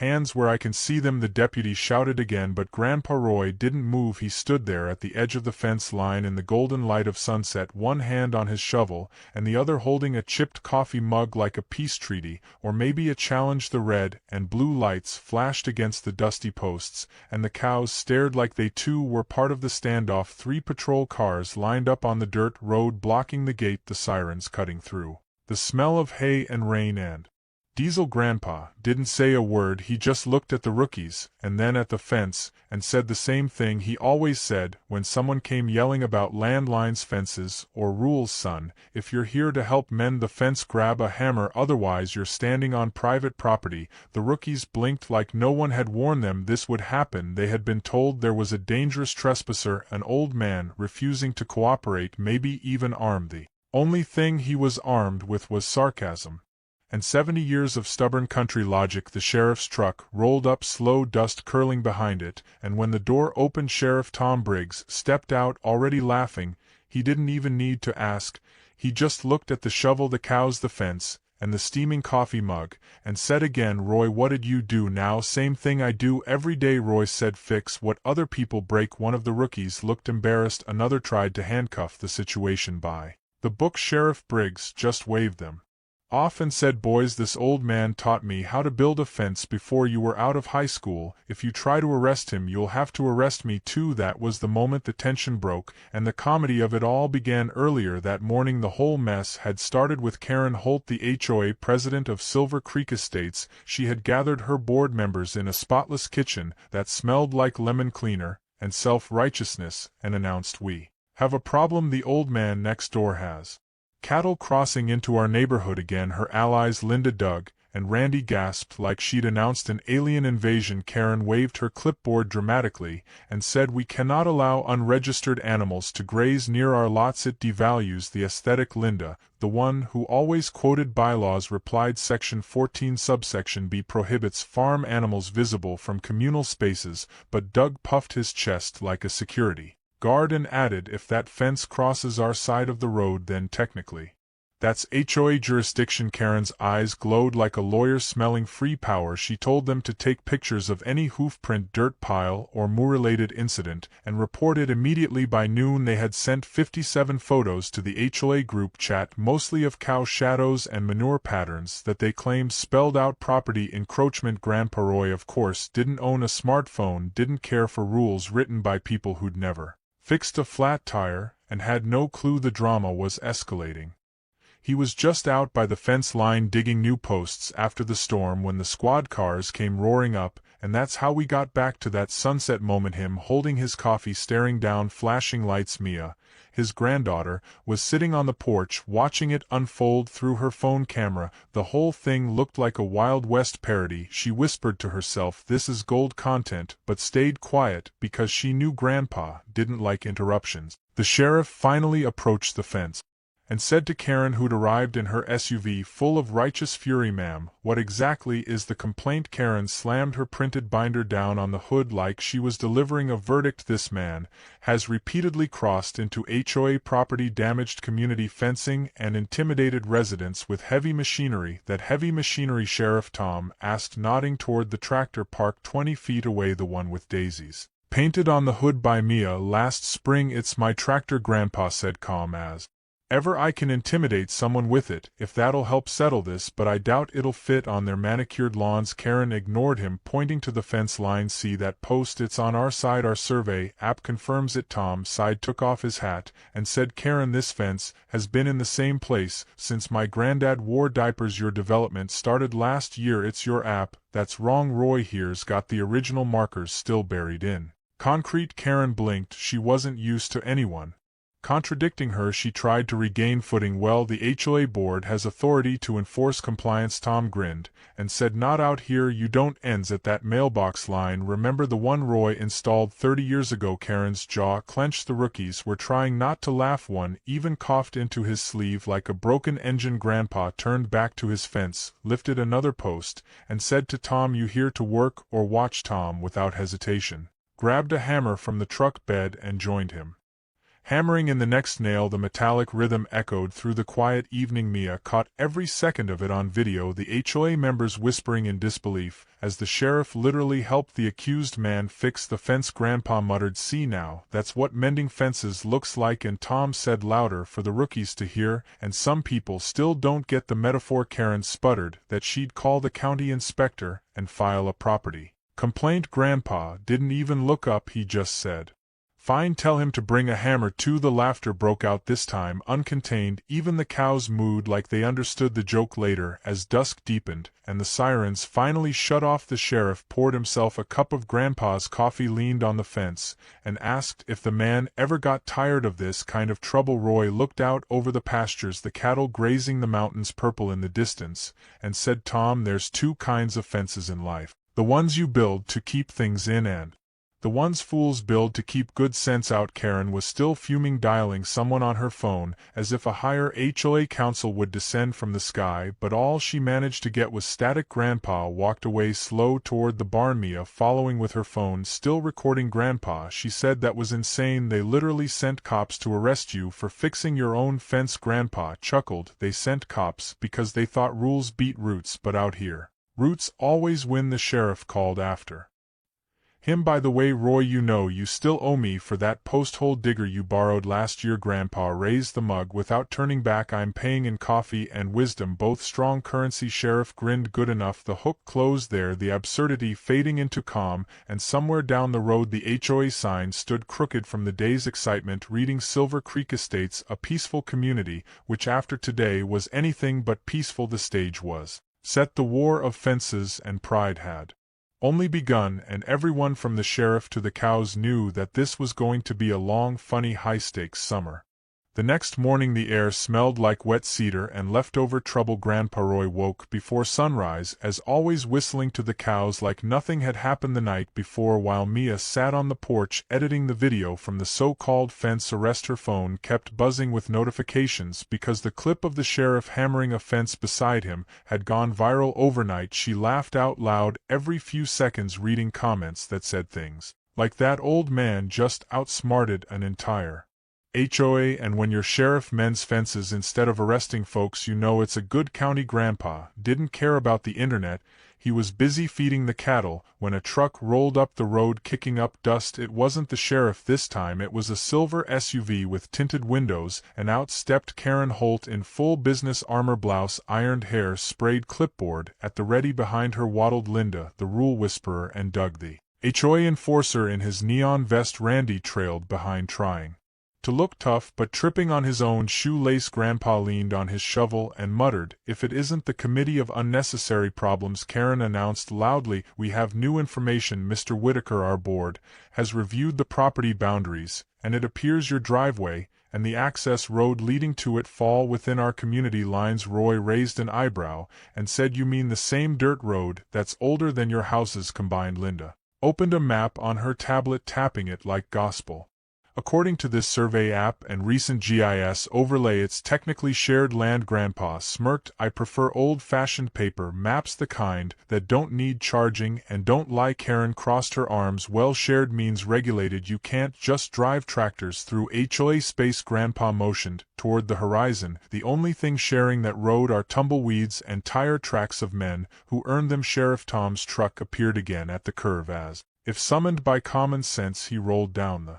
"Hands where I can see them," the deputy shouted again, but Grandpa Roy didn't move. He stood there at the edge of the fence line in the golden light of sunset, one hand on his shovel, and the other holding a chipped coffee mug like a peace treaty, or maybe a challenge. The red and blue lights flashed against the dusty posts, and the cows stared like they too were part of the standoff. 3 patrol cars lined up on the dirt road blocking the gate, the sirens cutting through the smell of hay and rain and diesel. Grandpa didn't say a word. He just looked at the rookies, and then at the fence, and said the same thing he always said when someone came yelling about landlines, fences, or rules: "Son, if you're here to help mend the fence, grab a hammer, otherwise you're standing on private property." The rookies blinked like no one had warned them this would happen. They had been told there was a dangerous trespasser, an old man, refusing to cooperate, maybe even armed. The only thing he was armed with was sarcasm and 70 years of stubborn country logic. The sheriff's truck rolled up, slow, dust curling behind it, and when the door opened, Sheriff Tom Briggs stepped out, already laughing. He didn't even need to ask. He just looked at the shovel, the cows, the fence, and the steaming coffee mug, and said again, "Roy, what'd you do now?" "Same thing I do every day," Roy said. "Fix what other people break." One of the rookies looked embarrassed. Another tried to handcuff the situation by the book. Sheriff Briggs just waved them off and said, "Boys, this old man taught me how to build a fence before you were out of high school. If you try to arrest him, you'll have to arrest me too." That was the moment the tension broke, and the comedy of it all began. Earlier that morning the whole mess had started with Karen Holt, the HOA president of Silver Creek Estates. She had gathered her board members in a spotless kitchen that smelled like lemon cleaner and self-righteousness, and announced, "We have a problem. The old man next door has cattle crossing into our neighborhood again." Her allies Linda, Doug, and Randy gasped like she'd announced an alien invasion. Karen waved her clipboard dramatically and said, "We cannot allow unregistered animals to graze near our lots. It devalues the aesthetic." Linda, the one who always quoted bylaws, replied, "Section 14 subsection B prohibits farm animals visible from communal spaces." But Doug puffed his chest like a security guard and added, "If that fence crosses our side of the road, then technically that's HOA jurisdiction." Karen's eyes glowed like a lawyer smelling free power. She told them to take pictures of any hoofprint, dirt pile, or moor-related incident, and report it immediately. By noon they had sent 57 photos to the HOA group chat, mostly of cow shadows and manure patterns that they claimed spelled out property encroachment. Grandpa Roy, of course, didn't own a smartphone, didn't care for rules written by people who'd never fixed a flat tire, and had no clue the drama was escalating. He was just out by the fence line digging new posts after the storm when the squad cars came roaring up, and that's how we got back to that sunset moment. Him holding his coffee, staring down flashing lights. Mia, his granddaughter, was sitting on the porch watching it unfold through her phone camera. The whole thing looked like a Wild West parody. She whispered to herself, "This is gold content," but stayed quiet because she knew Grandpa didn't like interruptions. The sheriff finally approached the fence and said to Karen, who'd arrived in her SUV full of righteous fury, "Ma'am, what exactly is the complaint?" Karen slammed her printed binder down on the hood like she was delivering a verdict. "This man has repeatedly crossed into HOA property, damaged community fencing, and intimidated residents with heavy machinery." "That heavy machinery?" Sheriff Tom asked, nodding toward the tractor parked 20 feet away, the one with daisies painted on the hood by Mia last spring. "It's my tractor," Grandpa said, calm as ever. "I can intimidate someone with it, if that'll help settle this, but I doubt it'll fit on their manicured lawns." Karen ignored him, pointing to the fence line. "See that post? It's on our side. Our survey app confirms it." Tom sighed, took off his hat, and said, "Karen, this fence has been in the same place since my granddad wore diapers. Your development started last year. It's your app that's wrong." "Roy here's got the original markers still buried in concrete." Karen blinked. She wasn't used to anyone contradicting her. She tried to regain footing. "Well, the HOA board has authority to enforce compliance." Tom grinned and said, "Not out here. You don't." "Ends at that mailbox line. Remember the one Roy installed 30 years ago?" Karen's jaw clenched. The rookies were trying not to laugh. One even coughed into his sleeve like a broken engine. Grandpa turned back to his fence, lifted another post, and said to Tom, "You here to work or watch?" Tom, without hesitation, grabbed a hammer from the truck bed and joined him. Hammering in the next nail, the metallic rhythm echoed through the quiet evening. Mia caught every second of it on video, the HOA members whispering in disbelief, as the sheriff literally helped the accused man fix the fence. Grandpa muttered, "See now, that's what mending fences looks like," and Tom said louder for the rookies to hear, "And some people still don't get the metaphor." Karen sputtered that she'd call the county inspector and file a property complaint. Grandpa didn't even look up, he just said, "Fine, tell him to bring a hammer too." The laughter broke out, this time uncontained. Even the cows mooed like they understood the joke. Later, as dusk deepened and the sirens finally shut off, the sheriff poured himself a cup of Grandpa's coffee, leaned on the fence, and asked if the man ever got tired of this kind of trouble. Roy looked out over the pastures, the cattle grazing, the mountains purple in the distance, and said, "Tom, there's two kinds of fences in life. The ones you build to keep things in, and the ones fools build to keep good sense out." Karen was still fuming, dialing someone on her phone, as if a higher HOA council would descend from the sky, but all she managed to get was static. Grandpa walked away slow toward the barn, Mia following with her phone still recording. "Grandpa, she said that was insane. They literally sent cops to arrest you for fixing your own fence." Grandpa chuckled. "They sent cops because they thought rules beat roots, but out here, roots always win." The sheriff called after him, "By the way, Roy, you know you still owe me for that post-hole digger you borrowed last year." Grandpa raised the mug without turning back. "I'm paying in coffee and wisdom, both strong currency." Sheriff grinned. "Good enough." The hook closed there, the absurdity fading into calm, and somewhere down the road the HOA sign stood crooked from the day's excitement, reading Silver Creek Estates, a peaceful community, which after today was anything but peaceful. The stage was set. The war of fences and pride had only begun, and everyone from the sheriff to the cows knew that this was going to be a long, funny, high-stakes summer. The next morning the air smelled like wet cedar and leftover trouble. Grandpa Roy woke before sunrise, as always, whistling to the cows like nothing had happened the night before, while Mia sat on the porch editing the video from the so-called fence arrest. Her phone kept buzzing with notifications because the clip of the sheriff hammering a fence beside him had gone viral overnight. She laughed out loud every few seconds, reading comments that said things like, "That old man just outsmarted an entire HOA, and when your sheriff mends fences instead of arresting folks, you know it's a good county." Grandpa didn't care about the internet. He was busy feeding the cattle when a truck rolled up the road kicking up dust. It wasn't the sheriff this time. It was a silver SUV with tinted windows, and out stepped Karen Holt in full business armor, blouse, ironed hair, sprayed, clipboard at the ready. Behind her waddled Linda, the rule whisperer, and Doug, the HOA enforcer, in his neon vest. Randy trailed behind, trying to look tough but tripping on his own shoelace. Grandpa leaned on his shovel and muttered, "If it isn't the committee of unnecessary problems." Karen announced loudly, "We have new information. Mr. Whitaker, our board, has reviewed the property boundaries, and it appears your driveway and the access road leading to it fall within our community lines." Roy raised an eyebrow and said, "You mean the same dirt road that's older than your houses combined?" Linda opened a map on her tablet, tapping it like gospel. "According to this survey app and recent GIS overlay, it's technically shared land." Grandpa smirked. "I prefer old-fashioned paper maps, the kind that don't need charging and don't lie." Karen crossed her arms. "Well, shared means regulated. You can't just drive tractors through HOA space." Grandpa motioned toward the horizon. "The only thing sharing that road are tumbleweeds and tire tracks of men who earned them." Sheriff Tom's truck appeared again at the curve. As if summoned by common sense, he rolled down the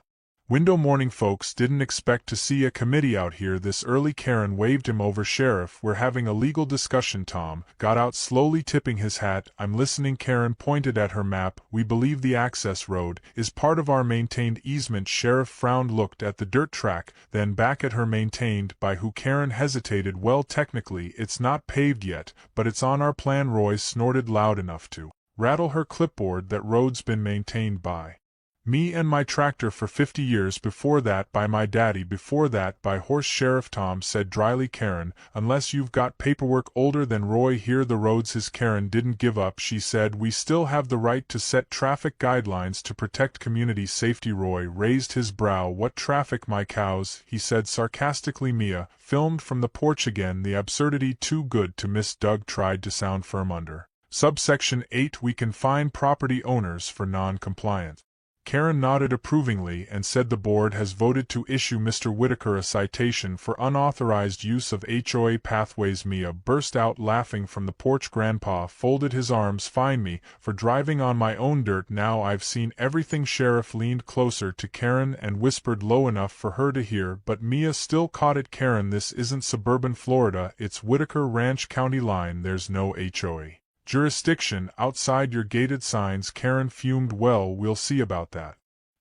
window. "Morning, folks. Didn't expect to see a committee out here this early." Karen waved him over. "Sheriff, we're having a legal discussion." Tom got out slowly, tipping his hat. "I'm listening." Karen pointed at her map. "We believe the access road is part of our maintained easement." Sheriff frowned, looked at the dirt track, then back at her. "Maintained by who?" Karen hesitated. "Well, technically it's not paved yet, but it's on our plan." Roy snorted loud enough to rattle her clipboard. "That road's been maintained by me and my tractor for 50 years, before that by my daddy, before that by horse." Sheriff Tom said dryly, "Karen, unless you've got paperwork older than Roy here, the road's his." Karen didn't give up. She said, "We still have the right to set traffic guidelines to protect community safety." Roy raised his brow. "What traffic, my cows?" he said sarcastically. Mia filmed from the porch again, the absurdity too good to miss. Doug tried to sound firm. "Under Subsection 8 we can fine property owners for non-compliance Karen nodded approvingly and said the board has voted to issue Mr. Whitaker a citation for unauthorized use of HOA pathways. Mia burst out laughing from the porch. Grandpa folded his arms. Fine me for driving on my own dirt. Now I've seen everything. Sheriff leaned closer to Karen and whispered low enough for her to hear, but Mia still caught it. Karen, this isn't suburban Florida, it's Whitaker Ranch County line. There's no HOA jurisdiction outside your gated signs. Karen fumed. Well, we'll see about that,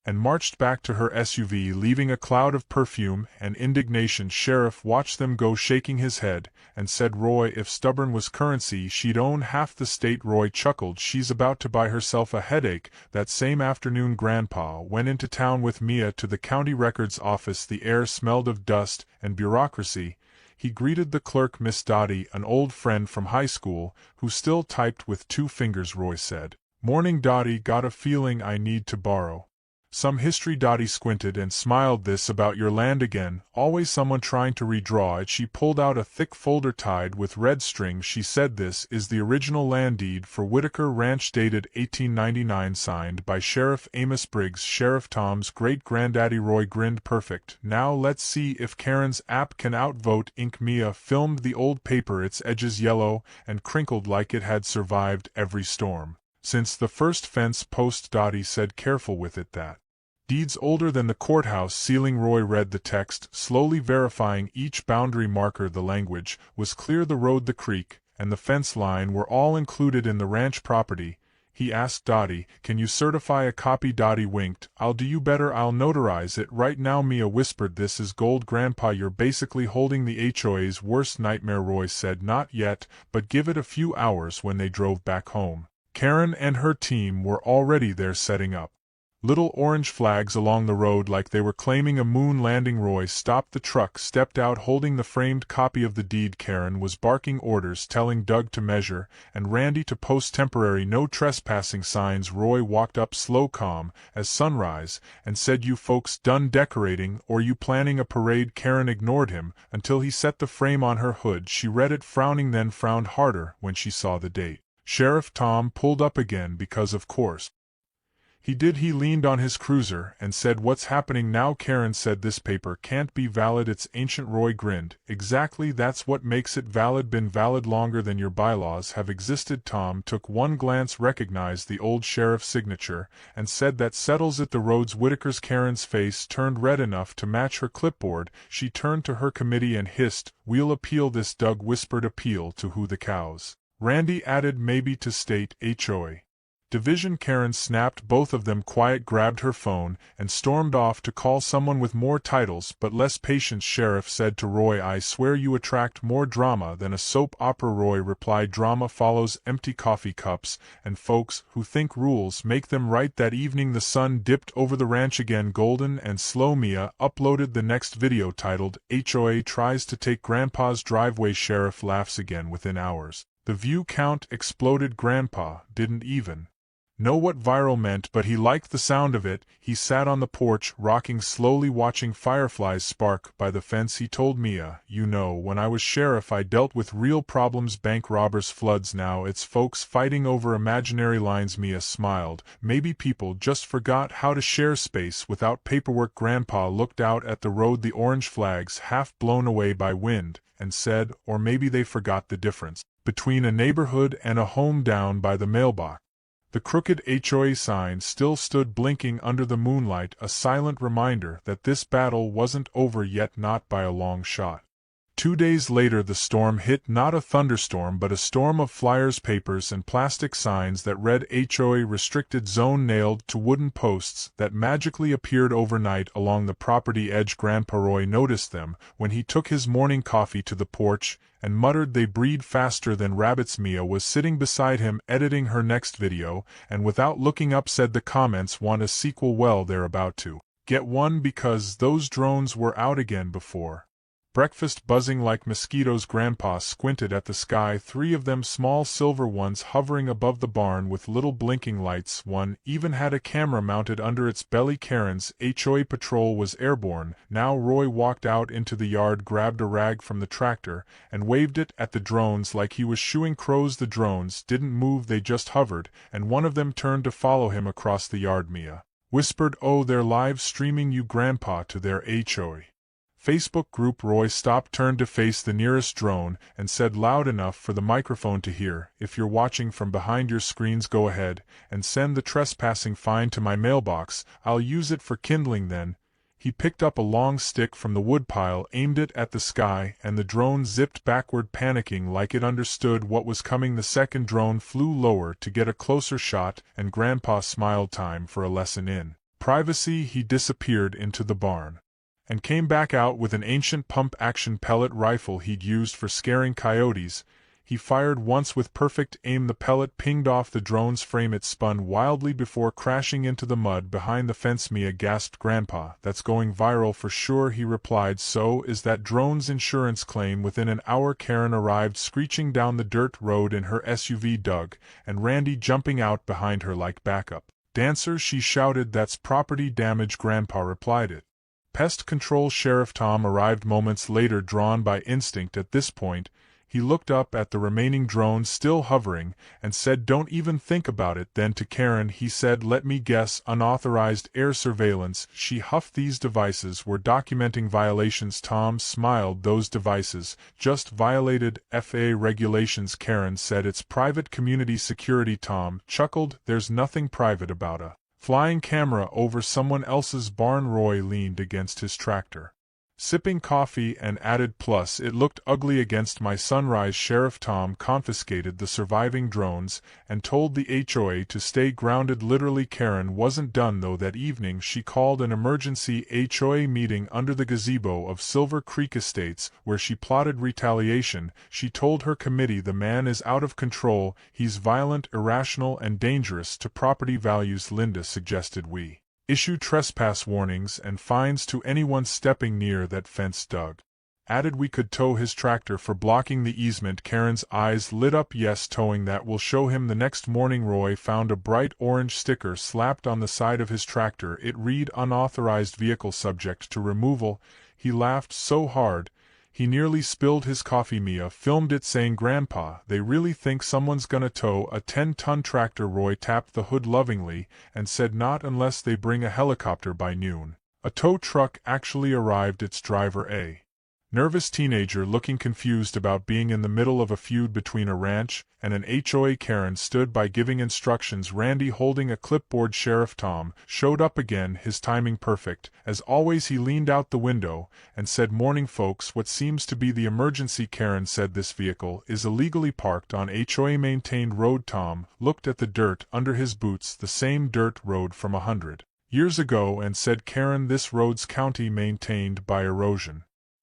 and marched back to her SUV, leaving a cloud of perfume and indignation. Sheriff watched them go, shaking his head, and said, Roy, if stubborn was currency, she'd own half the state. Roy chuckled. She's about to buy herself a headache. That same afternoon Grandpa went into town with Mia to the county records office. The air smelled of dust and bureaucracy. He greeted the clerk, Miss Dottie, an old friend from high school, who still typed with 2 fingers. Roy said, Morning, Dottie. Got a feeling I need to borrow some history. Dottie squinted and smiled. This about your land again? Always someone trying to redraw it. She pulled out a thick folder tied with red string. She said, This is the original land deed for Whitaker Ranch, dated 1899, signed by Sheriff Amos Briggs, Sheriff Tom's great-granddaddy. Roy grinned. Perfect. Now let's see if Karen's app can outvote ink. Mia filmed the old paper, its edges yellow and crinkled like it had survived every storm since the first fence post. Dottie said, Careful with it, that deed's older than the courthouse ceiling. Roy read the text, slowly verifying each boundary marker. The language was clear. The road, the creek, and the fence line were all included in the ranch property. He asked Dottie, Can you certify a copy? Dottie winked. I'll do you better. I'll notarize it right now. Mia whispered, This is gold. Grandpa, you're basically holding the HOA's worst nightmare. Roy said, Not yet, but give it a few hours. When they drove back home, Karen and her team were already there, setting up little orange flags along the road like they were claiming a moon landing. Roy stopped the truck, stepped out holding the framed copy of the deed. Karen was barking orders, telling Doug to measure and Randy to post temporary no trespassing signs. Roy walked up, slow, calm as sunrise, and said, You folks done decorating, or you planning a parade? Karen ignored him until he set the frame on her hood. She read it, frowning, then frowned harder when she saw the date. Sheriff Tom pulled up again because, of course, he did. He leaned on his cruiser and said, What's happening now? Karen said, This paper can't be valid. It's ancient. Roy grinned. Exactly, that's what makes it valid. Been valid longer than your bylaws have existed. Tom took one glance, recognized the old sheriff's signature, and said, That settles it. The road's Whitaker's. Karen's face turned red enough to match her clipboard. She turned to her committee and hissed, We'll appeal this. Doug whispered, Appeal to who? The cows. Randy added, Maybe to state HOA division. Karen snapped. Both of them quiet, grabbed her phone, and stormed off to call someone with more titles but less patience. Sheriff said to Roy, I swear you attract more drama than a soap opera. Roy replied, Drama follows empty coffee cups, and folks who think rules make them right. That evening the sun dipped over the ranch again, golden and slow. Mia uploaded the next video titled, HOA tries to take Grandpa's driveway. Sheriff laughs again. Within hours, the view count exploded. Grandpa didn't even know what viral meant, but he liked the sound of it. He sat on the porch, rocking slowly, watching fireflies spark by the fence. He told Mia, You know, when I was sheriff I dealt with real problems, bank robbers, floods. Now it's folks fighting over imaginary lines. Mia smiled. Maybe people just forgot how to share space without paperwork. Grandpa looked out at the road, the orange flags half blown away by wind, and said, Or maybe they forgot the difference between a neighborhood and a home. Down by the mailbox, the crooked HOA sign still stood, blinking under the moonlight, a silent reminder that this battle wasn't over yet, not by a long shot. 2 days later the storm hit, not a thunderstorm but a storm of flyers, papers, and plastic signs that read HOA restricted zone nailed to wooden posts that magically appeared overnight along the property edge. Grandpa Roy noticed them when he took his morning coffee to the porch and muttered, They breed faster than rabbits. Mia was sitting beside him editing her next video, and without looking up said, The comments want a sequel. Well, they're about to get one because those drones were out again before breakfast, buzzing like mosquitoes. Grandpa squinted at the sky, 3 of them small silver ones hovering above the barn with little blinking lights. One even had a camera mounted under its belly. Karen's HOA patrol was airborne. Now Roy walked out into the yard, grabbed a rag from the tractor, and waved it at the drones like he was shooing crows. The drones didn't move, they just hovered, and one of them turned to follow him across the yard. Mia whispered, "Oh, they're live streaming you grandpa to their HOA Facebook group." Roy stopped, turned to face the nearest drone, and said loud enough for the microphone to hear, "If you're watching from behind your screens, go ahead and send the trespassing fine to my mailbox. I'll use it for kindling then." He picked up a long stick from the woodpile, aimed it at the sky, and the drone zipped backward, panicking like it understood what was coming. The second drone flew lower to get a closer shot, and Grandpa smiled. Time for a lesson in privacy. He disappeared into the barn and came back out with an ancient pump-action pellet rifle he'd used for scaring coyotes. He fired once with perfect aim. The pellet pinged off the drone's frame. It spun wildly before crashing into the mud behind the fence. Mia gasped. "Grandpa, that's going viral for sure," he replied. "So is that drone's insurance claim." Within an hour, Karen arrived screeching down the dirt road in her SUV, Doug and Randy jumping out behind her like backup dancers. She shouted, "That's property damage." Grandpa replied, "It." Pest Control Sheriff Tom arrived moments later, drawn by instinct. At this point, he looked up at the remaining drones still hovering, and said, "Don't even think about it." Then to Karen he said, "Let me guess, unauthorized air surveillance." She huffed. "These devices were documenting violations." Tom smiled. "Those devices just violated FAA regulations," Karen said. "It's private community security." Tom chuckled. "There's nothing private about a flying camera over someone else's barn." Roy leaned against his tractor, sipping coffee, and added, "Plus, it looked ugly against my sunrise." Sheriff Tom confiscated the surviving drones and told the HOA to stay grounded. Literally. Karen wasn't done though. That evening she called an emergency HOA meeting under the gazebo of Silver Creek Estates, where she plotted retaliation. She told her committee, "The man is out of control. He's violent, irrational, and dangerous to property values." Linda suggested we issue trespass warnings and fines to anyone stepping near that fence. Doug added we could tow his tractor for blocking the easement. Karen's eyes lit up. "Yes, towing. That will show him." The next morning Roy found a bright orange sticker slapped on the side of his tractor. It read, "Unauthorized vehicle subject to removal." He laughed so hard he nearly spilled his coffee. Mia filmed it, saying, "Grandpa, they really think someone's gonna tow a 10-ton tractor." Roy tapped the hood lovingly and said, "Not unless they bring a helicopter by noon." A tow truck actually arrived, its driver a nervous teenager looking confused about being in the middle of a feud between a ranch and an HOA. Karen stood by giving instructions, Randy holding a clipboard. Sheriff Tom showed up again, his timing perfect. As always, he leaned out the window and said, "Morning, folks. What seems to be the emergency?" Karen said, "This vehicle is illegally parked on HOA-maintained road." Tom looked at the dirt under his boots, the same dirt road from 100 years ago, and said, "Karen, this road's county-maintained by erosion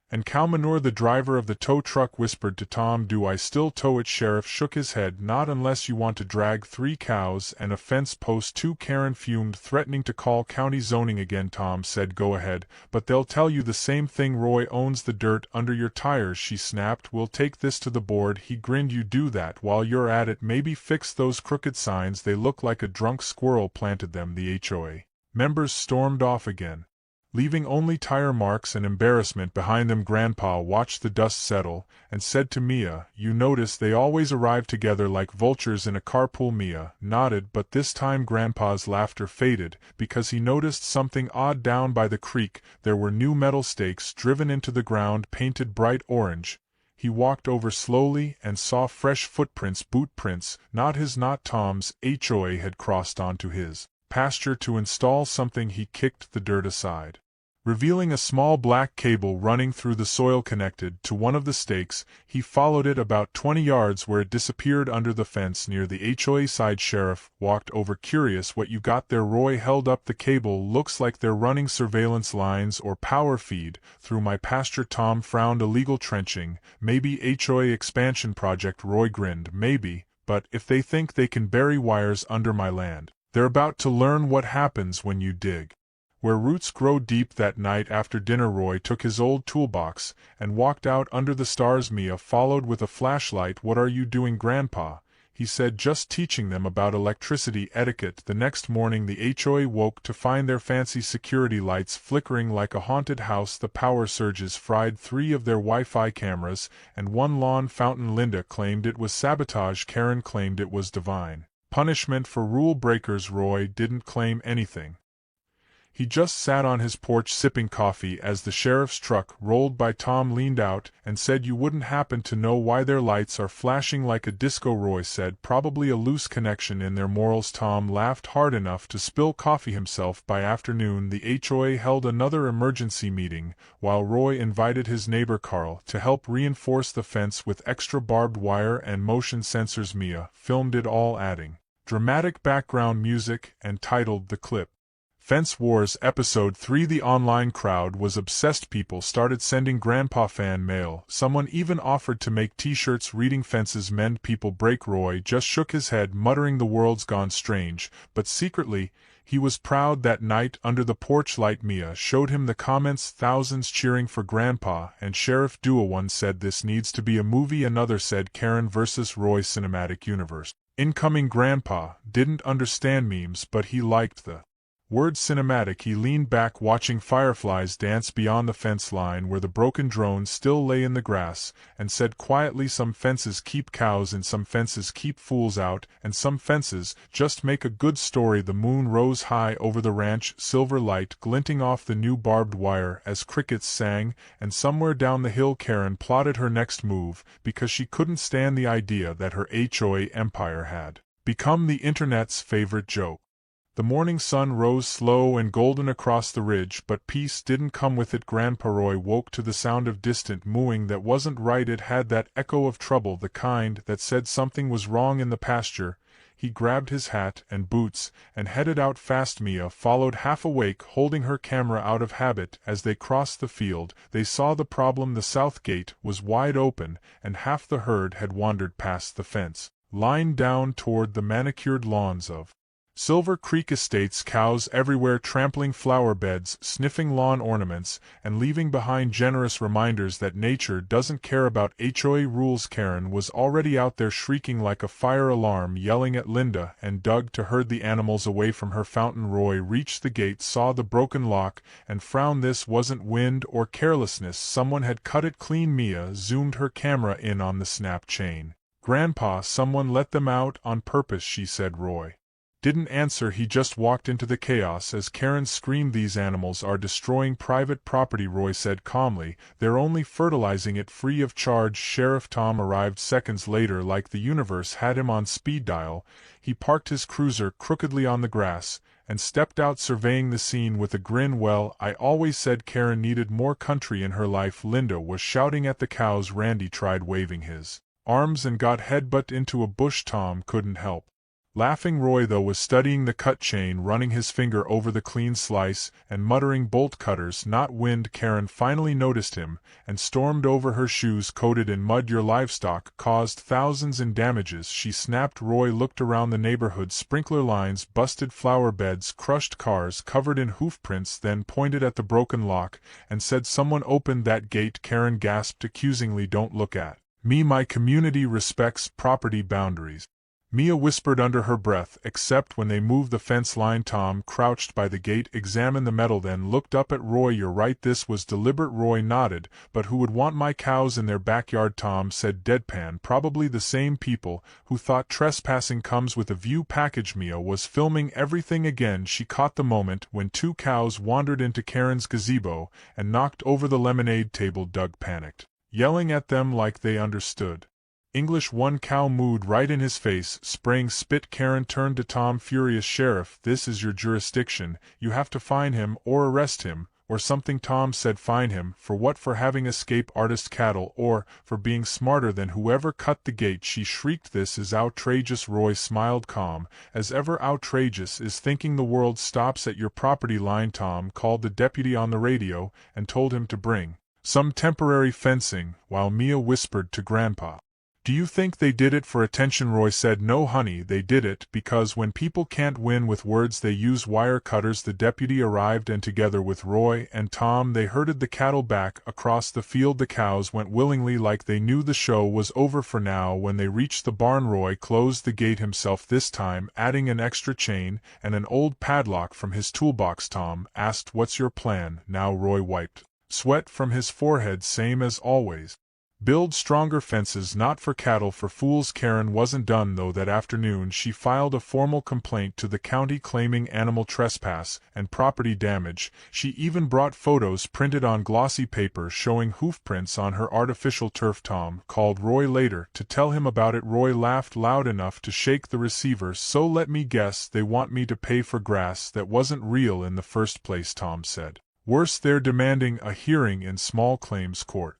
and cow manure." The driver of the tow truck whispered to Tom, "Do I still tow it?" Sheriff shook his head. "Not unless you want to drag 3 cows and a fence post too." Karen fumed, threatening to call county zoning again. Tom said, "Go ahead, but they'll tell you the same thing. Roy owns the dirt under your tires," she snapped. "We'll take this to the board." He grinned. "You do that. While you're at it, maybe fix those crooked signs. They look like a drunk squirrel planted them." The HOA members stormed off again, leaving only tire marks and embarrassment behind them. Grandpa watched the dust settle and said to Mia, "You notice they always arrive together like vultures in a carpool." Mia nodded, but this time Grandpa's laughter faded because he noticed something odd down by the creek. There were new metal stakes driven into the ground, painted bright orange. He walked over slowly and saw fresh footprints, boot prints, not his, not Tom's. HOA had crossed onto his pasture to install something. He kicked the dirt aside, revealing a small black cable running through the soil connected to one of the stakes. He followed it about 20 yards where it disappeared under the fence near the HOA side. Sheriff walked over, curious. "What you got there?" Roy held up the cable. "Looks like they're running surveillance lines or power feed through my pasture." Tom frowned. "Illegal trenching, maybe HOA expansion project." Roy grinned. "Maybe, but if they think they can bury wires under my land, they're about to learn what happens when you dig where roots grow deep." That night after dinner Roy took his old toolbox and walked out under the stars. Mia followed with a flashlight. "What are you doing, Grandpa?" he said. "Just teaching them about electricity etiquette." The next morning the HOA woke to find their fancy security lights flickering like a haunted house. The power surges fried 3 of their Wi-Fi cameras and 1 lawn fountain. Linda claimed it was sabotage. Karen claimed it was divine punishment for rule breakers. Roy didn't claim anything. He just sat on his porch sipping coffee as the sheriff's truck rolled by. Tom leaned out and said, "You wouldn't happen to know why their lights are flashing like a disco?" Roy said, "Probably a loose connection in their morals." Tom laughed hard enough to spill coffee himself. By afternoon the HOA held another emergency meeting, while Roy invited his neighbor Carl to help reinforce the fence with extra barbed wire and motion sensors. Mia filmed it all, adding dramatic background music, and titled the clip, Fence Wars Episode 3. The online crowd was obsessed. People started sending Grandpa fan mail. Someone even offered to make t-shirts reading "Fences Mend, People Break." Roy just shook his head, muttering, "The world's gone strange," but secretly, he was proud. That night, under the porch light, Mia showed him the comments, thousands cheering for Grandpa and Sheriff Duo. One said, "This needs to be a movie." Another said, "Karen vs. Roy Cinematic Universe." Incoming. Grandpa didn't understand memes, but he liked the word cinematic. He leaned back, watching fireflies dance beyond the fence line where the broken drone still lay in the grass, and said quietly, "Some fences keep cows in, some fences keep fools out, and some fences just make a good story." The moon rose high over the ranch, silver light glinting off the new barbed wire as crickets sang, and somewhere down the hill Karen plotted her next move, because she couldn't stand the idea that her HOA empire had become the internet's favorite joke. The morning sun rose slow and golden across the ridge, but peace didn't come with it. Grandpa Roy woke to the sound of distant mooing that wasn't right. It had that echo of trouble, the kind that said something was wrong in the pasture. He grabbed his hat and boots and headed out fast. Mia followed, half awake, holding her camera out of habit. As they crossed the field, they saw the problem. The south gate was wide open, and half the herd had wandered past the fence line down toward the manicured lawns of Silver Creek Estates. Cows everywhere, trampling flower beds, sniffing lawn ornaments, and leaving behind generous reminders that nature doesn't care about HOA rules. Karen was already out there, shrieking like a fire alarm, yelling at Linda and Doug to herd the animals away from her fountain. Roy reached the gate, saw the broken lock, and frowned. This wasn't wind or carelessness. Someone had cut it clean. Mia zoomed her camera in on the snap chain. "Grandpa, someone let them out on purpose," she said. Roy didn't answer. He just walked into the chaos as Karen screamed, "These animals are destroying private property." Roy said calmly, "They're only fertilizing it free of charge." Sheriff Tom arrived seconds later, like the universe had him on speed dial. He parked his cruiser crookedly on the grass and stepped out, surveying the scene with a grin. "Well, I always said Karen needed more country in her life." Linda was shouting at the cows. Randy tried waving his arms and got headbutted into a bush. Tom couldn't help laughing. Roy, though, was studying the cut chain, running his finger over the clean slice and muttering, "Bolt cutters, not wind." Karen finally noticed him and stormed over, her shoes coated in mud. "Your livestock caused thousands in damages," she snapped. Roy looked around the neighborhood, sprinkler lines, busted flower beds, crushed cars covered in hoof prints, then pointed at the broken lock and said, "Someone opened that gate." Karen gasped accusingly, "Don't look at me. My community respects property boundaries." Mia whispered under her breath, "Except when they move the fence line." Tom crouched by the gate, examined the metal, then looked up at Roy. "You're right, this was deliberate." Roy nodded. "But who would want my cows in their backyard?" Tom said deadpan. "Probably the same people who thought trespassing comes with a view package." Mia was filming everything again. She caught the moment when two cows wandered into Karen's gazebo and knocked over the lemonade table. Doug panicked, yelling at them like they understood English. One cow mooed right in his face, spraying spit. Karen turned to Tom, furious. "Sheriff, this is your jurisdiction. You have to fine him or arrest him or something." Tom said, "Fine him? For what? For having escape artist cattle, or for being smarter than whoever cut the gate?" She shrieked, "This is outrageous." Roy smiled, calm as ever. "Outrageous is thinking the world stops at your property line." Tom called the deputy on the radio and told him to bring some temporary fencing, while Mia whispered to Grandpa, "Do you think they did it for attention?" Roy said, "No, honey, they did it because when people can't win with words, they use wire cutters." The deputy arrived, and together with Roy and Tom, they herded the cattle back across the field. The cows went willingly, like they knew the show was over for now. When they reached the barn, Roy closed the gate himself this time, adding an extra chain and an old padlock from his toolbox. Tom asked, "What's your plan now?" Roy wiped sweat from his forehead. "Same as always. Build stronger fences not for cattle for fools. Karen wasn't done though. That afternoon she filed a formal complaint to the county claiming animal trespass and property damage. She even brought photos printed on glossy paper showing hoofprints on her artificial turf. Tom called Roy later to tell him about it. Roy laughed loud enough to shake the receiver. So let me guess, they want me to pay for grass that wasn't real in the first place, Tom said. Worse, they're demanding a hearing in small claims court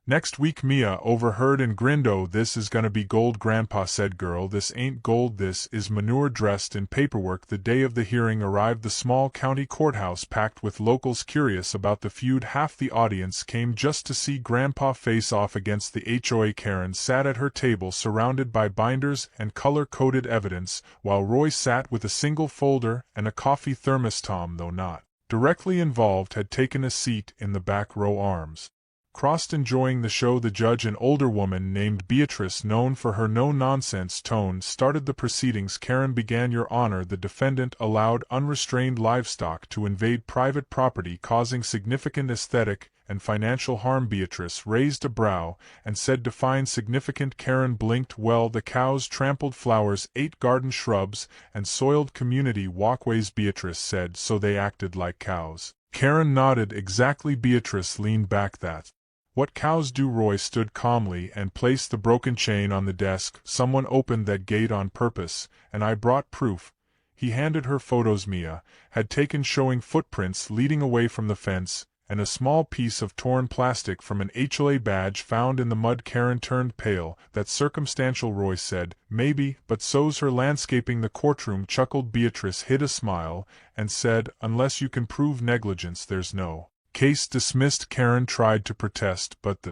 next week. Mia overheard and grinned. Oh, this is gonna be gold. Grandpa said, girl, this ain't gold, this is manure dressed in paperwork. The day of the hearing arrived. The small county courthouse packed with locals curious about the feud. Half the audience came just to see Grandpa face off against the HOA. Karen sat at her table surrounded by binders and color-coded evidence, while Roy sat with a single folder and a coffee thermos. Tom, though not directly involved, had taken a seat in the back row, arms crossed, enjoying the show. The judge, an older woman named Beatrice, known for her no-nonsense tone, started the proceedings. Karen began. Your Honor, the defendant allowed unrestrained livestock to invade private property, causing significant aesthetic and financial harm. Beatrice raised a brow and said, define significant. Karen blinked. Well, the cows trampled flowers, ate garden shrubs, and soiled community walkways. Beatrice said, so they acted like cows. Karen nodded. Exactly. Beatrice leaned back. That's what cows do. Roy stood calmly and placed the broken chain on the desk. Someone opened that gate on purpose, and I brought proof. He handed her photos Mia had taken showing footprints leading away from the fence, and a small piece of torn plastic from an HOA badge found in the mud. Karen turned pale. That's circumstantial, Roy said. Maybe, but so's her landscaping. The courtroom chuckled. Beatrice hid a smile and said, unless you can prove negligence, there's no case. Dismissed. Karen tried to protest, but the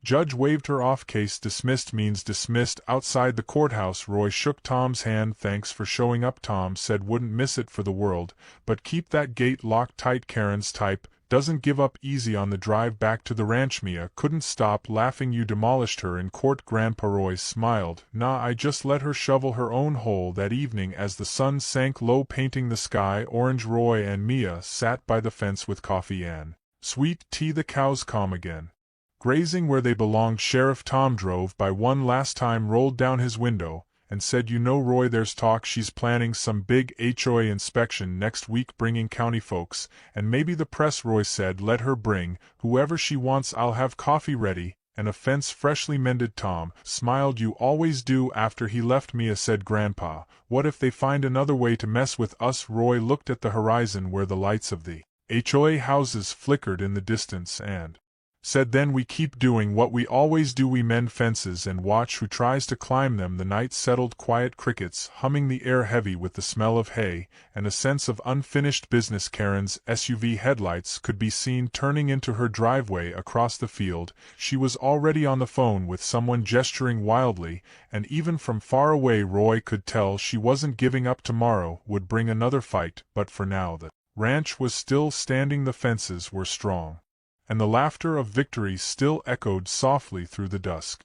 judge waved her off. Case dismissed means dismissed. Outside the courthouse, Roy shook Tom's hand. Thanks for showing up, Tom said. Wouldn't miss it for the world, but keep that gate locked tight. Karen's type doesn't give up easy. On the drive back to the ranch, Mia couldn't stop laughing. You demolished her in court. Grandpa Roy smiled. Nah, I just let her shovel her own hole. That evening, as the sun sank low, painting the sky orange, Roy and Mia sat by the fence with coffee and sweet tea. The cows calm again, grazing where they belonged. Sheriff Tom drove by one last time, rolled down his window, and said, you know, Roy, there's talk she's planning some big HOA inspection next week, bringing county folks, and maybe the press. Roy said, let her bring whoever she wants. I'll have coffee ready and a fence freshly mended. Tom smiled. You always do. After he left, Mia said, Grandpa, what if they find another way to mess with us? Roy looked at the horizon where the lights of the HOA houses flickered in the distance and said, then we keep doing what we always do. We mend fences and watch who tries to climb them. The night settled quiet, crickets humming, the air heavy with the smell of hay, and a sense of unfinished business. Karen's SUV headlights could be seen turning into her driveway across the field. She was already on the phone with someone, gesturing wildly, and even from far away Roy could tell she wasn't giving up. Tomorrow would bring another fight, but for now the ranch was still standing, the fences were strong, and the laughter of victory still echoed softly through the dusk.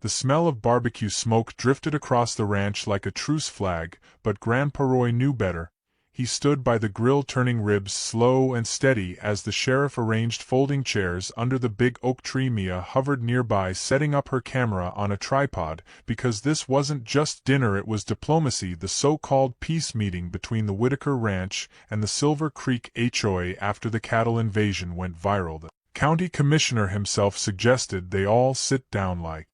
The smell of barbecue smoke drifted across the ranch like a truce flag, but Grandpa Roy knew better. He stood by the grill, turning ribs slow and steady as the sheriff arranged folding chairs under the big oak tree. Mia hovered nearby, setting up her camera on a tripod, because this wasn't just dinner, it was diplomacy. The so-called peace meeting between the Whitaker Ranch and the Silver Creek HOA after the cattle invasion went viral. The county commissioner himself suggested they all sit down like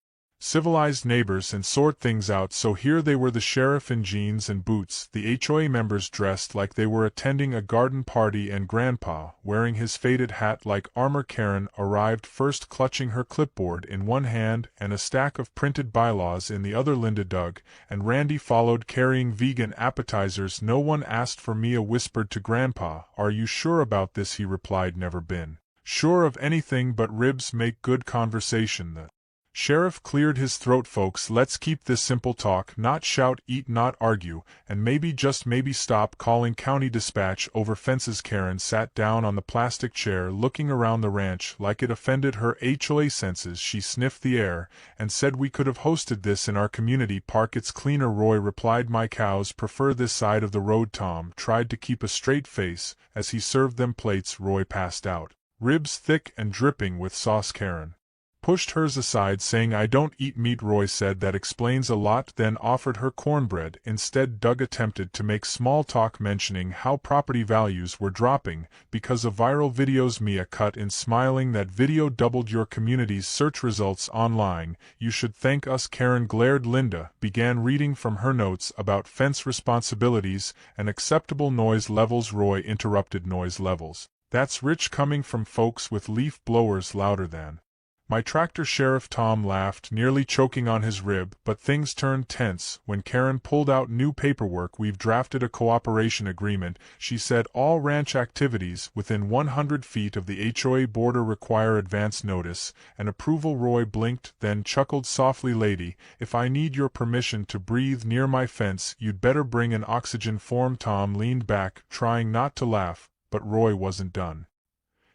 civilized neighbors and sort things out. So here they were, the sheriff in jeans and boots, the HOA members dressed like they were attending a garden party, and Grandpa wearing his faded hat like armor. Karen arrived first, clutching her clipboard in one hand and a stack of printed bylaws in the other. Linda, Doug, and Randy followed, carrying vegan appetizers. No one asked for. Mia whispered to Grandpa, are you sure about this? He replied, never been sure of anything, but ribs make good conversation. The sheriff cleared his throat. Folks, let's keep this simple, talk, not shout, eat, not argue, and maybe, just maybe, stop calling county dispatch over fences. Karen sat down on the plastic chair, looking around the ranch like it offended her HOA senses. She sniffed the air and said, we could have hosted this in our community park, it's cleaner. Roy replied, my cows prefer this side of the road. Tom tried to keep a straight face as he served them plates. Roy passed out ribs thick and dripping with sauce. Karen pushed hers aside saying I don't eat meat. Roy said that explains a lot, then offered her cornbread. Instead Doug attempted to make small talk mentioning how property values were dropping because of viral videos. Mia cut in smiling that video doubled your community's search results online. You should thank us. Karen glared. Linda began reading from her notes about fence responsibilities and acceptable noise levels. Roy interrupted. Noise levels? That's rich coming from folks with leaf blowers louder than my tractor. Sheriff Tom laughed, nearly choking on his rib, but things turned tense when Karen pulled out new paperwork. We've drafted a cooperation agreement, she said. All ranch activities within 100 feet of the HOA border require advance notice and approval. Roy blinked, then chuckled softly. Lady, if I need your permission to breathe near my fence, you'd better bring an oxygen form. Tom leaned back, trying not to laugh, but Roy wasn't done.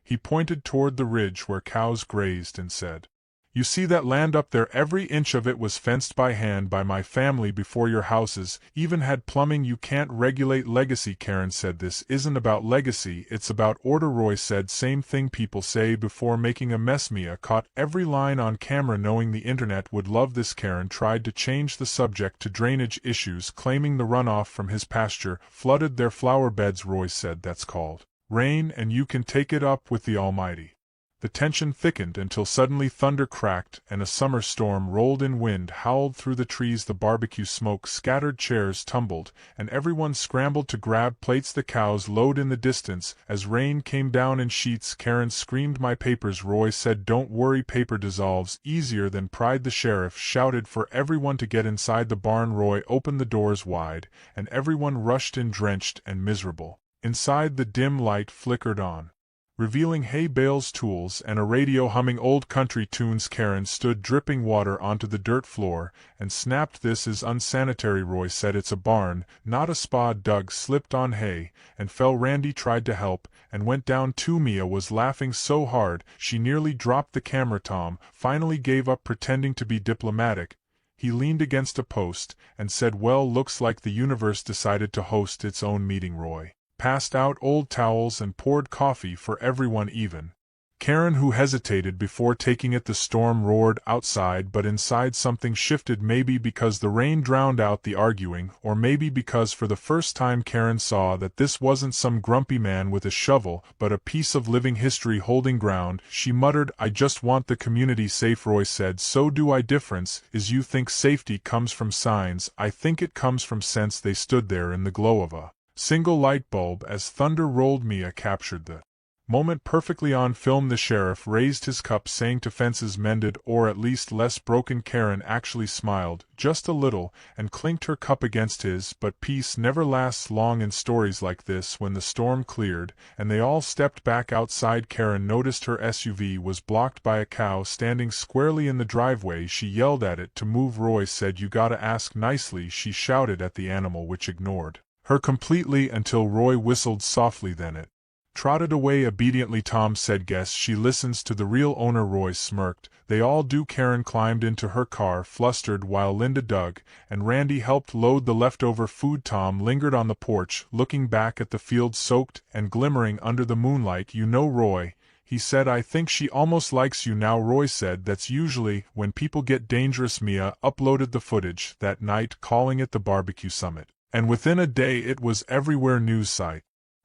He pointed toward the ridge where cows grazed and said, "You see that land up there? Every inch of it was fenced by hand by my family before your houses even had plumbing. You can't regulate legacy." Karen said, "This isn't about legacy, it's about order." Roy said, "Same thing people say before making a mess." Mia caught every line on camera, knowing the internet would love this. Karen tried to change the subject to drainage issues, claiming the runoff from his pasture flooded their flower beds. Roy said, "That's called rain, and you can take it up with the Almighty." The tension thickened until suddenly thunder cracked and a summer storm rolled in. Wind howled through the trees, the barbecue smoke scattered, chairs tumbled, and everyone scrambled to grab plates. The cows lowed in the distance as rain came down in sheets. Karen screamed, "My papers!" Roy said, "Don't worry, paper dissolves easier than pride." The sheriff shouted for everyone to get inside the barn. Roy opened the doors wide, and everyone rushed in, drenched and miserable. Inside, the dim light flickered on, revealing hay bales, tools, and a radio humming old country tunes. Karen stood dripping water onto the dirt floor and snapped, "This is unsanitary." Roy said, "It's a barn, not a spa." Doug slipped on hay and fell. Randy tried to help and went down too. Mia was laughing so hard she nearly dropped the camera. Tom finally gave up pretending to be diplomatic. He leaned against a post and said, "Well, looks like the universe decided to host its own meeting." Roy passed out old towels and poured coffee for everyone, even Karen, who hesitated before taking it. The storm roared outside, but inside something shifted, maybe because the rain drowned out the arguing, or maybe because for the first time Karen saw that this wasn't some grumpy man with a shovel, but a piece of living history holding ground. She muttered, "I just want the community safe." Roy said, "So do I. Difference is you think safety comes from signs, I think it comes from sense." They stood there in the glow of a single light bulb as thunder rolled. Mia captured the moment perfectly on film. The sheriff raised his cup, saying to fences mended, or at least less broken. Karen actually smiled, just a little, and clinked her cup against his. But peace never lasts long in stories like this. When the storm cleared, and they all stepped back outside, Karen noticed her SUV was blocked by a cow standing squarely in the driveway. She yelled at it to move. Roy said, "You gotta ask nicely." She shouted at the animal, which ignored her completely until Roy whistled softly, then it trotted away obediently. Tom said, "Guess she listens to the real owner." Roy smirked. "They all do." Karen climbed into her car, flustered, while Linda, Doug, and Randy helped load the leftover food. Tom lingered on the porch, looking back at the field soaked and glimmering under the moonlight. "You know, Roy," he said, "I think she almost likes you now." Roy said, "That's usually when people get dangerous." Mia uploaded the footage that night, calling it the barbecue summit, and within a day it was everywhere. News site,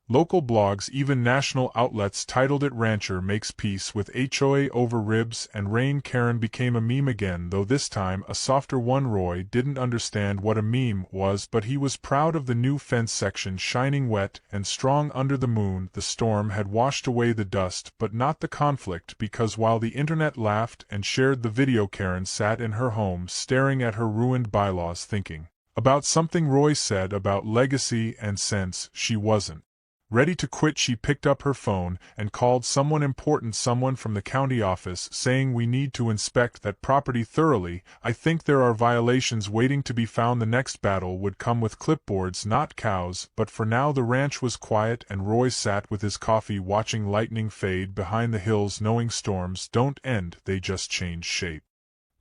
local blogs, even national outlets titled it "Rancher Makes Peace with HOA Over Ribs and Rain." Karen became a meme again, though this time a softer one. Roy didn't understand what a meme was, but he was proud of the new fence section, shining wet and strong under the moon. The storm had washed away the dust, but not the conflict, because while the internet laughed and shared the video, Karen sat in her home staring at her ruined bylaws, thinking about something Roy said about legacy and sense. She wasn't ready to quit. She picked up her phone and called someone important, someone from the county office, saying, "We need to inspect that property thoroughly. I think there are violations waiting to be found." The next battle would come with clipboards, not cows, but for now the ranch was quiet, and Roy sat with his coffee, watching lightning fade behind the hills, knowing storms don't end, they just change shape.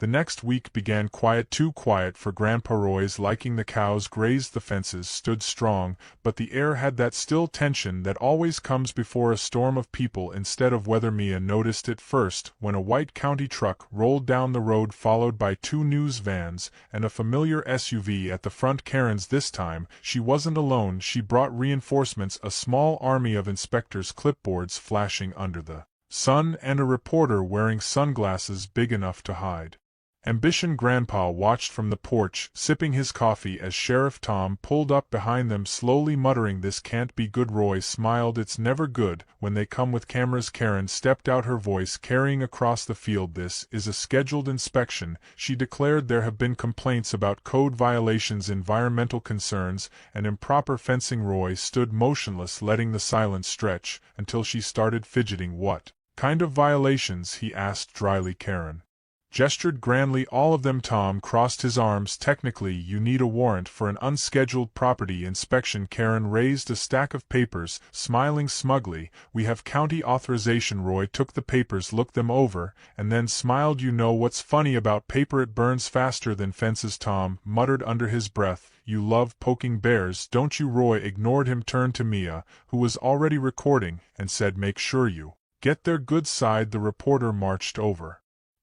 The next week began quiet, too quiet for Grandpa Roy's liking. The cows grazed, the fences stood strong, but the air had that still tension that always comes before a storm of people instead of weather. Mia noticed it first when a white county truck rolled down the road followed by 2 news vans and a familiar SUV at the front. Karen's this time. She wasn't alone, she brought reinforcements, a small army of inspectors, clipboards flashing under the sun, and a reporter wearing sunglasses big enough to hide ambition. Grandpa watched from the porch, sipping his coffee as Sheriff Tom pulled up behind them, slowly muttering, "This can't be good." Roy smiled. "It's never good when they come with cameras." Karen stepped out, her voice carrying across the field. "This is a scheduled inspection," she declared. "There have been complaints about code violations, environmental concerns, and improper fencing." Roy stood motionless, letting the silence stretch, until she started fidgeting. "What kind of violations?" he asked dryly. Karen gestured grandly. "All of them." Tom crossed his arms. "Technically, you need a warrant for an unscheduled property inspection." Karen raised a stack of papers, smiling smugly. "We have county authorization." Roy took the papers, looked them over, and then smiled. "You know what's funny about paper? It burns faster than fences." Tom muttered under his breath. "You love poking bears, don't you?" Roy ignored him, turned to Mia, who was already recording, and said, "Make sure you get their good side." The reporter marched over,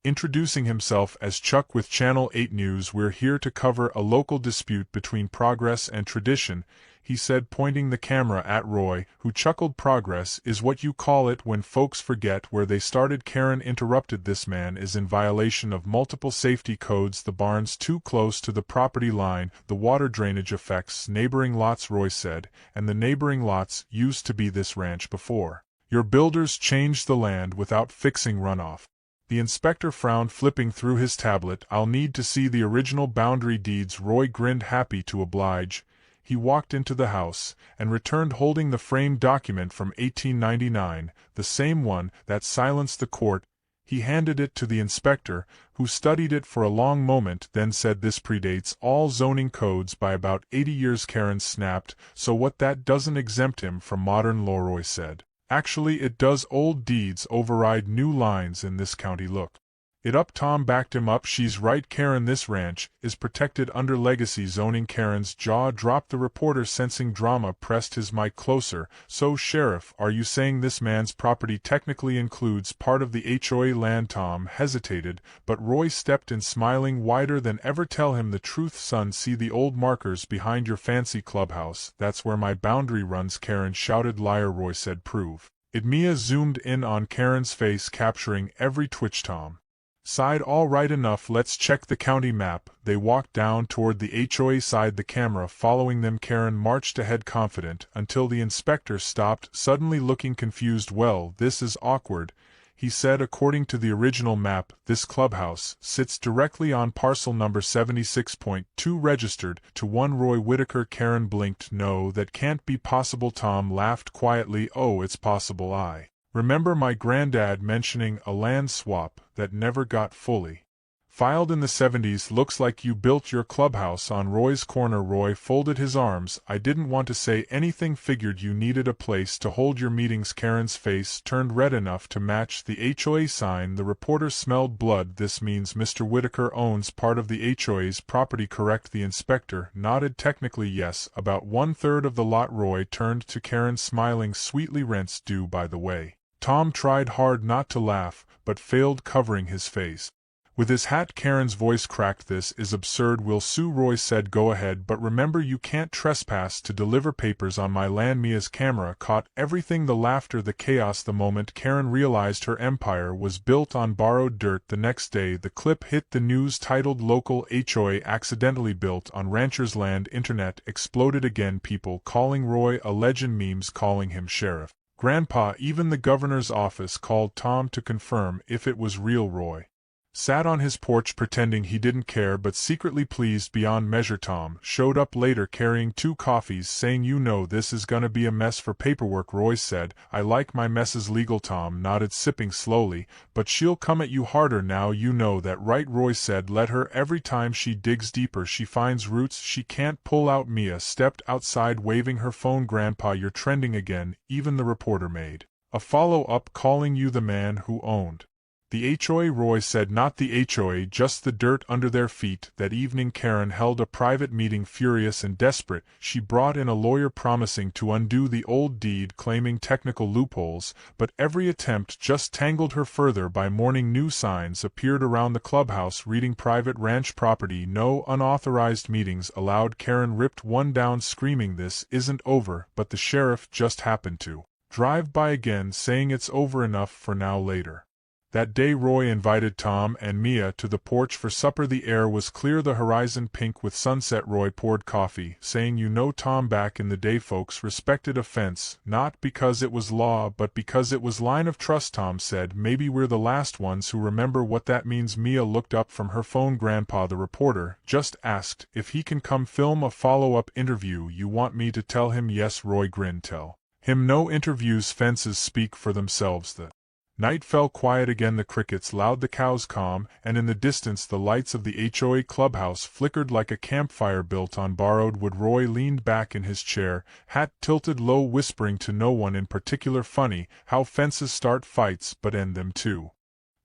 introducing himself as Chuck with Channel 8 News. "We're here to cover a local dispute between Progress and Tradition," he said, pointing the camera at Roy, who chuckled. "Progress is what you call it when folks forget where they started." Karen interrupted. "This man is in violation of multiple safety codes. The barn's too close to the property line. The water drainage affects neighboring lots," Roy said, "and the neighboring lots used to be this ranch before your builders changed the land without fixing runoff." The inspector frowned, flipping through his tablet. "I'll need to see the original boundary deeds." Roy grinned, happy to oblige. He walked into the house, and returned holding the framed document from 1899, the same one that silenced the court. He handed it to the inspector, who studied it for a long moment, then said, "This predates all zoning codes by about 80 years." Karen snapped. "So what, that doesn't exempt him from modern law?" Roy said. "Actually it does. Old deeds override new lines in this county. Look it up." Tom backed him up. "She's right, Karen. This ranch is protected under legacy zoning." Karen's jaw dropped. The reporter, sensing drama, pressed his mic closer. "So, Sheriff, are you saying this man's property technically includes part of the HOA land?" Tom hesitated, but Roy stepped in, smiling wider than ever. "Tell him the truth, son. See the old markers behind your fancy clubhouse? That's where my boundary runs." Karen shouted. "Liar," Roy said. "Prove it." Mia zoomed in on Karen's face, capturing every twitch. Tom sighed. "All right, enough. Let's check the county map." They walked down toward the HOA side, the camera following them. Karen marched ahead, confident, until the inspector stopped, suddenly looking confused. "Well, this is awkward," he said. "According to the original map, this clubhouse sits directly on parcel number 76.2, registered to one Roy Whitaker." Karen blinked. "No, that can't be possible." Tom laughed quietly. "Oh, it's possible. I remember my granddad mentioning a land swap that never got fully filed in the 70s. Looks like you built your clubhouse on Roy's corner." Roy folded his arms. "I didn't want to say anything, figured you needed a place to hold your meetings." Karen's face turned red enough to match the HOA sign. The reporter smelled blood. "This means Mr. Whitaker owns part of the HOA's property, correct?" The inspector nodded. "Technically, yes, about 1/3 of the lot." Roy turned to Karen, smiling sweetly. "Rent's due, by the way." Tom tried hard not to laugh, but failed, covering his face with his hat. Karen's voice cracked. "This is absurd. We'll sue." Roy said. "Go ahead, but remember you can't trespass to deliver papers on my land." Mia's camera caught everything, the laughter, the chaos. The moment Karen realized her empire was built on borrowed dirt. The next day the clip hit the news, titled "Local HOA Accidentally Built on Rancher's Land." Internet exploded again, people calling Roy a legend, memes calling him Sheriff Grandpa. Even the governor's office called Tom to confirm if it was real. Roy sat on his porch pretending he didn't care, but secretly pleased beyond measure. Tom showed up later carrying 2 coffees, saying, "You know this is gonna be a mess for paperwork." Roy said, "I like my messes legal." Tom nodded, sipping slowly. "But she'll come at you harder now, you know that, right?" Roy said, "Let her. Every time she digs deeper she finds roots she can't pull out." Mia stepped outside, waving her phone. "Grandpa, you're trending again." Even the reporter made a follow-up, calling you the man who owned The HOA, Roy said. Not the HOA, just the dirt under their feet. That evening Karen held a private meeting. Furious and desperate, she brought in a lawyer promising to undo the old deed, claiming technical loopholes, but every attempt just tangled her further. By morning, new signs appeared around the clubhouse reading private ranch property, no unauthorized meetings allowed. Karen ripped one down screaming, "This isn't over," but the sheriff just happened to drive by again, saying it's over enough for now. Later that day, Roy invited Tom and Mia to the porch for supper. The air was clear, the horizon pink with sunset. Roy poured coffee, saying, "You know, Tom, back in the day folks respected a fence, not because it was law but because it was line of trust." Tom said, "Maybe we're the last ones who remember what that means." Mia looked up from her phone. "Grandpa, the reporter, just asked if he can come film a follow-up interview. You want me to tell him?" "Yes," Roy grinned. "Tell him no interviews. Fences speak for themselves." The night fell quiet again, the crickets loud, the cows calm, and in the distance the lights of the HOA clubhouse flickered like a campfire built on borrowed wood. Roy leaned back in his chair, hat tilted low, whispering to no one in particular. Funny how fences start fights but end them too.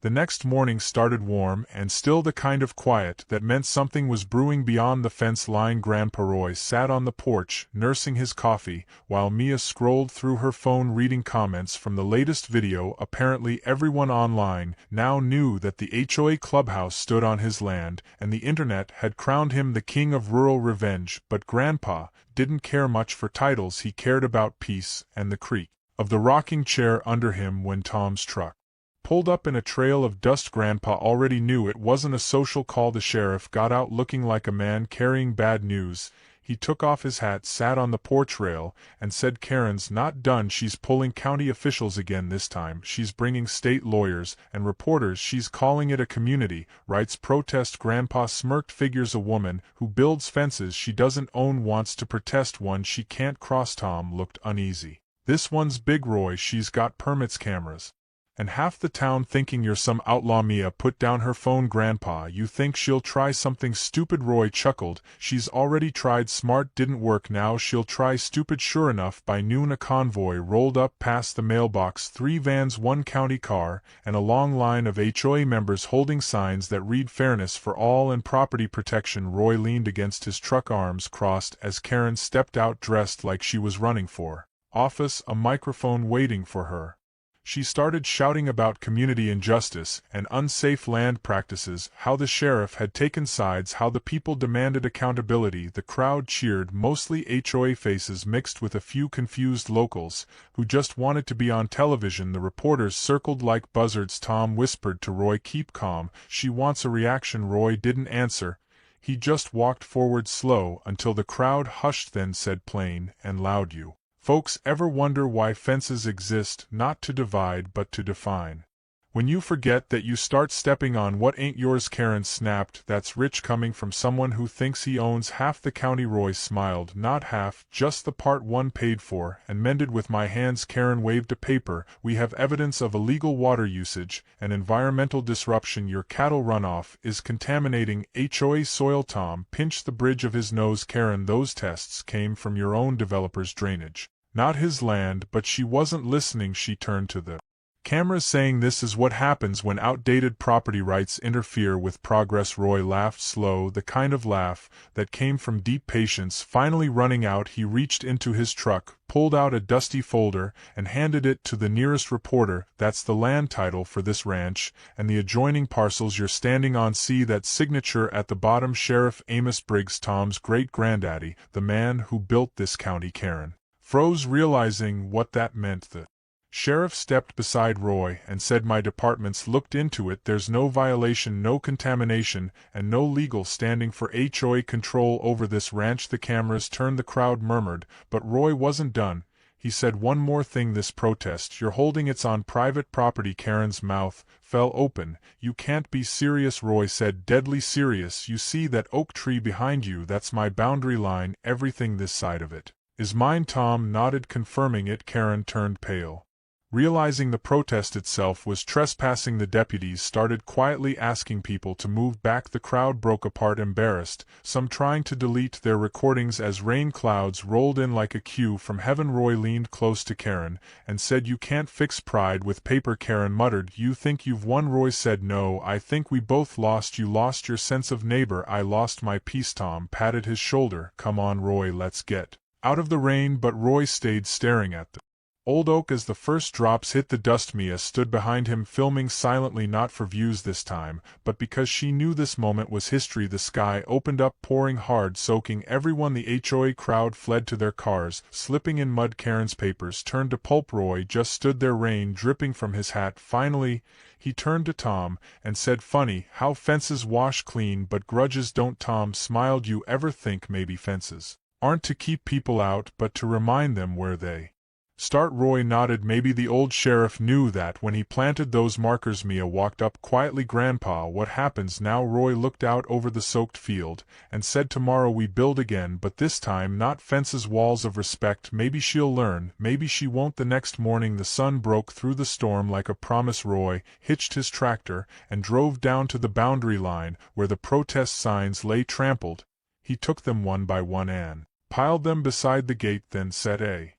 The next morning started warm and still, the kind of quiet that meant something was brewing beyond the fence line. Grandpa Roy sat on the porch, nursing his coffee, while Mia scrolled through her phone reading comments from the latest video. Apparently everyone online now knew that the HOA clubhouse stood on his land, and the internet had crowned him the king of rural revenge. But Grandpa didn't care much for titles. He cared about peace and the creak of the rocking chair under him when Tom's truck pulled up in a trail of dust. Grandpa already knew it wasn't a social call. The sheriff got out looking like a man carrying bad news. He took off his hat, sat on the porch rail, and said, "Karen's not done. She's pulling county officials again. This time she's bringing state lawyers and reporters. She's calling it a community rights protest." Grandpa smirked. "Figures a woman who builds fences she doesn't own wants to protest one she can't cross." Tom looked uneasy. "This one's big, Roy. She's got permits, cameras, and half the town thinking you're some outlaw." Mia put down her phone. "Grandpa, you think she'll try something stupid?" Roy chuckled. "She's already tried smart, didn't work. Now she'll try stupid." Sure enough, by noon a convoy rolled up past the mailbox, 3 vans, 1 county car, and a long line of HOA members holding signs that read "Fairness for all" and "Property Protection." Roy leaned against his truck, arms crossed, as Karen stepped out dressed like she was running for office, a microphone waiting for her. She started shouting about community injustice and unsafe land practices, how the sheriff had taken sides, how the people demanded accountability. The crowd cheered, mostly HOA faces mixed with a few confused locals who just wanted to be on television. The reporters circled like buzzards. Tom whispered to Roy, "Keep calm. She wants a reaction." Roy didn't answer. He just walked forward slow until the crowd hushed, then said plain and loud, "You folks ever wonder why fences exist? Not to divide but to define. When you forget that, you start stepping on what ain't yours." Karen snapped, "That's rich coming from someone who thinks he owns half the county." Roy smiled. "Not half, just the part one paid for and mended with my hands." Karen waved a paper. "We have evidence of illegal water usage and environmental disruption. Your cattle runoff is contaminating HOA soil." Tom pinched the bridge of his nose. "Karen, those tests came from your own developer's drainage, not his land." But she wasn't listening. She turned to the cameras, saying, "This is what happens when outdated property rights interfere with progress." Roy laughed, slow, the kind of laugh that came from deep patience. Finally running out, he reached into his truck, pulled out a dusty folder, and handed it to the nearest reporter. "That's the land title for this ranch and the adjoining parcels you're standing on. See that signature at the bottom? Sheriff Amos Briggs, Tom's great-granddaddy, the man who built this county." Karen froze, realizing what that meant. The sheriff stepped beside Roy and said, "My department's looked into it. There's no violation, no contamination, and no legal standing for HOA control over this ranch." The cameras turned. The crowd murmured, but Roy wasn't done. He said, "One more thing. This protest you're holding, it's on private property." Karen's mouth fell open. "You can't be serious." Roy said, "Deadly serious. You see that oak tree behind you? That's my boundary line. Everything this side of it is mine." Tom nodded, confirming it. Karen turned pale. Realizing the protest itself was trespassing, the deputies started quietly asking people to move back. The crowd broke apart embarrassed, some trying to delete their recordings as rain clouds rolled in like a cue from heaven. Roy leaned close to Karen and said, "You can't fix pride with paper." Karen muttered, "You think you've won?" Roy said, "No, I think we both lost. You lost your sense of neighbor. I lost my peace." Tom patted his shoulder. "Come on, Roy, let's get out of the rain." But Roy stayed staring at the old oak as the first drops hit the dust. Mia stood behind him, filming silently, not for views this time, but because she knew this moment was history. The sky opened up, pouring hard, soaking everyone. The HOA crowd fled to their cars, slipping in mud. Karen's papers turned to pulp. Roy just stood there, rain dripping from his hat. Finally, he turned to Tom and said, "Funny how fences wash clean, but grudges don't." Tom smiled. "You ever think maybe fences aren't to keep people out, but to remind them where they start?" Roy nodded. "Maybe the old sheriff knew that when he planted those markers." Mia walked up quietly. "Grandpa, what happens now?" Roy looked out over the soaked field and said, "Tomorrow we build again, but this time not fences, walls of respect. Maybe she'll learn, maybe she won't." The next morning the sun broke through the storm like a promise. Roy hitched his tractor and drove down to the boundary line where the protest signs lay trampled. He took them one by one and piled them beside the gate, then set a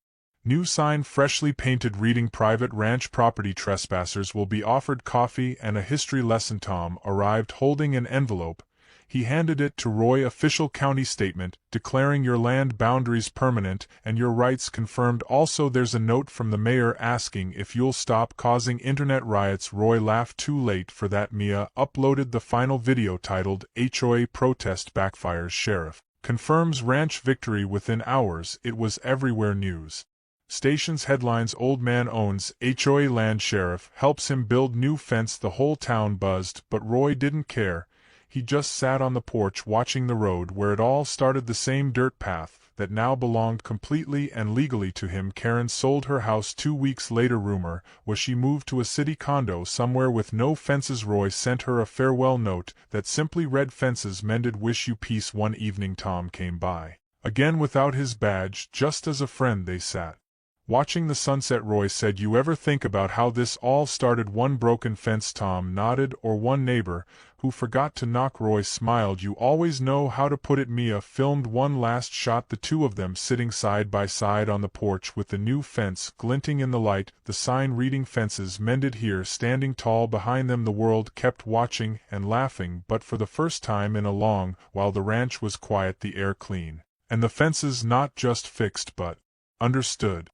new sign freshly painted reading, "Private Ranch Property. Trespassers will be offered coffee and a history lesson." Tom arrived holding an envelope. He handed it to Roy. "Official county statement declaring your land boundaries permanent and your rights confirmed. Also there's a note from the mayor asking if you'll stop causing internet riots." Roy laughed. "Too late for that." Mia uploaded the final video titled "HOA Protest Backfires. Sheriff Confirms Ranch Victory." Within hours it was everywhere. News stations headlines: "Old man owns HOA land, sheriff helps him build new fence." The whole town buzzed, but Roy didn't care. He just sat on the porch watching the road where it all started, the same dirt path that now belonged completely and legally to him. Karen sold her house 2 weeks later. Rumor was she moved to a city condo somewhere with no fences. Roy sent her a farewell note that simply read, "Fences mended, wish you peace." One evening Tom came by again without his badge, just as a friend. They sat watching the sunset. Roy said, "You ever think about how this all started? One broken fence?" Tom nodded. "Or one neighbor who forgot to knock." Roy smiled. "You always know how to put it." Mia filmed one last shot, the two of them sitting side by side on the porch with the new fence glinting in the light, the sign reading "Fences Mended Here" standing tall behind them. The world kept watching and laughing, but for the first time in a long while the ranch was quiet, the air clean, and the fences not just fixed but understood.